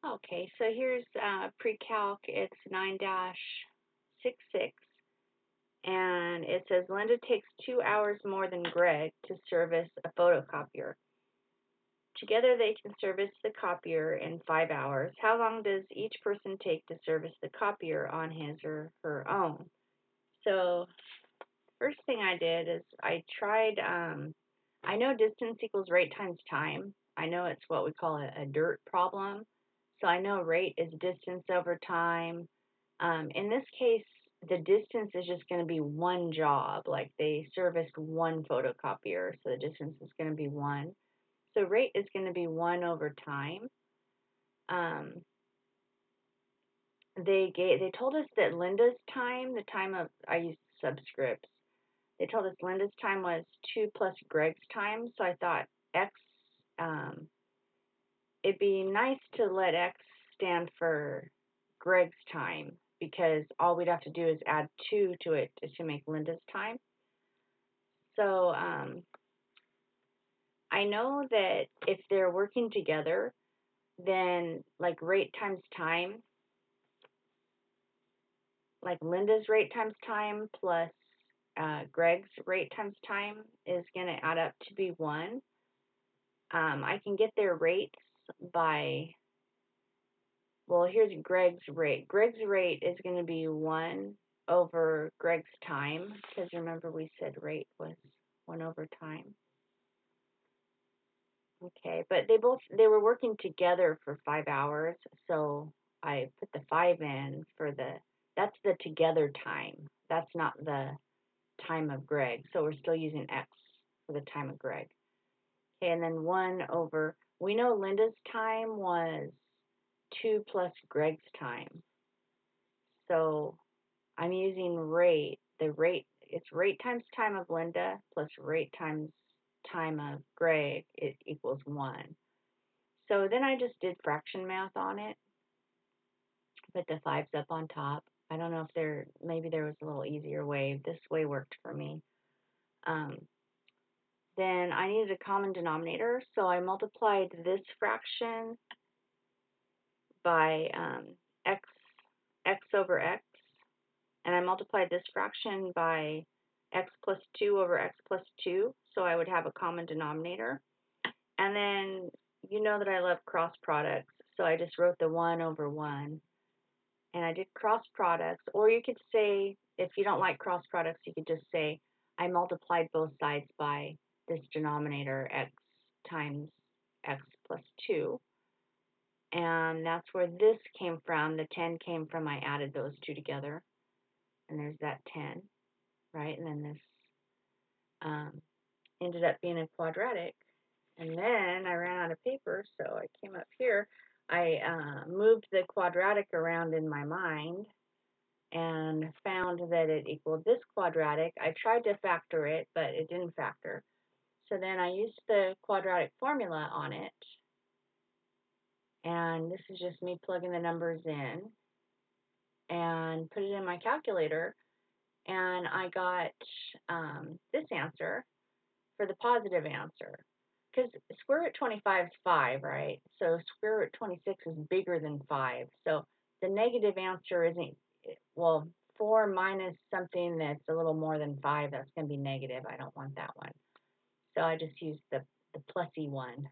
Okay, so here's pre-calc. It's 9-66, and it says Linda takes 2 hours more than Greg to service a photocopier. Together they can service the copier in 5 hours. How long does each person take to service the copier on his or her own? So first thing I did is I tried, I know distance equals rate times time. I know it's what we call a dirt problem. So I know rate is distance over time. In this case, the distance is just going to be one job. Like they serviced one photocopier, so the distance is going to be one. So rate is going to be 1 over time. Um, they told us that Linda's time, the time of, I used subscripts. They told us Linda's time was 2 plus Greg's time, so I thought X, um, it'd be nice to let X stand for Greg's time because all we'd have to do is add 2 to it to make Linda's time. So I know that if they're working together, then like rate times time, like Linda's rate times time plus Greg's rate times time is going to add up to be 1. I can get their rates by, well, here's Greg's rate. Greg's rate is going to be 1 over Greg's time, because remember we said rate was 1 over time. Okay, but they were working together for 5 hours, so I put the 5 in for that's the together time. That's not the time of Greg, so we're still using X for the time of Greg. Okay, and then 1 over, we know Linda's time was 2 plus Greg's time. So I'm using rate. It's rate times time of Linda plus rate times time of Greg. It equals 1. So then I just did fraction math on it. Put the 5s up on top. I don't know if maybe there was a little easier way. This way worked for me. Then I needed a common denominator, so I multiplied this fraction by x over x, and I multiplied this fraction by x plus 2 over x plus 2, so I would have a common denominator. And then you know that I love cross products, so I just wrote the 1 over 1. And I did cross products, or you could say, if you don't like cross products, you could just say I multiplied both sides by this denominator, x times x plus 2. And that's where this came from. The 10 came from I added those two together. And there's that 10, right? And then this ended up being a quadratic. And then I ran out of paper, so I came up here. I moved the quadratic around in my mind and found that it equaled this quadratic. I tried to factor it, but it didn't factor. So then I used the quadratic formula on it. And this is just me plugging the numbers in and put it in my calculator. And I got this answer for the positive answer. Because square root 25 is 5, right? So square root 26 is bigger than 5. So the negative answer isn't, well, 4 minus something that's a little more than 5, that's going to be negative. I don't want that one. So I just used the plusy one,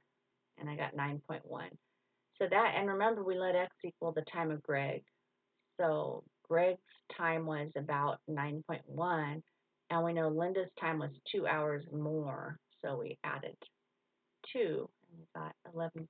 and I got 9.1. So that, and remember we let x equal the time of Greg. So Greg's time was about 9.1, and we know Linda's time was 2 hours more. So we added 2, and we got 11.1.